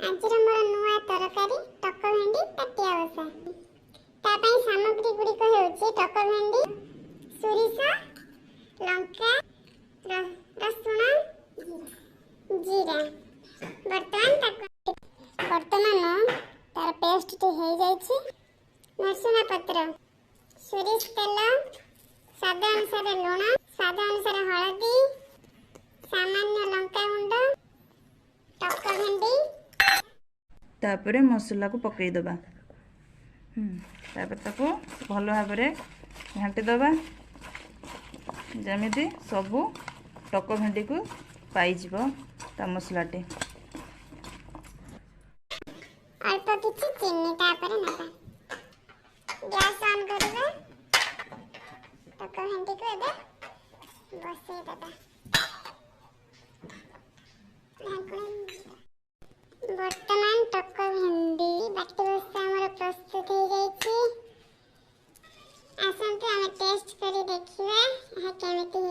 आजिर मोर नुआ तरकारी टक भेंडी ताटिया बसा तापाई सामग्री गुड़िक हेउची टक भेंडी सोरिष लंका रसुण जीरा वर्तमान तार पेस्ट टी हो जाइछि मरसुना पत्र सोरिष तेल स्वाद अनुसार लुण स्वाद अनुसार हळदी सामान्य लंका गुंड टक भेंडी तापरे मसला को पकई दबा तापर ताको भल भाव घाटी दबा जमीती सबू टक भेंडी को पाइजिब ता मसलाटे अल्प किछि चीनी तापर नबा गैस ऑन करबा टक भेंडी को एबे बसई दबा वर्तमान टक भेंडी बाटी बसा हमर प्रस्तुत हो जाइछि आसंतु हम टेस्ट करी देखिबा हा केमिति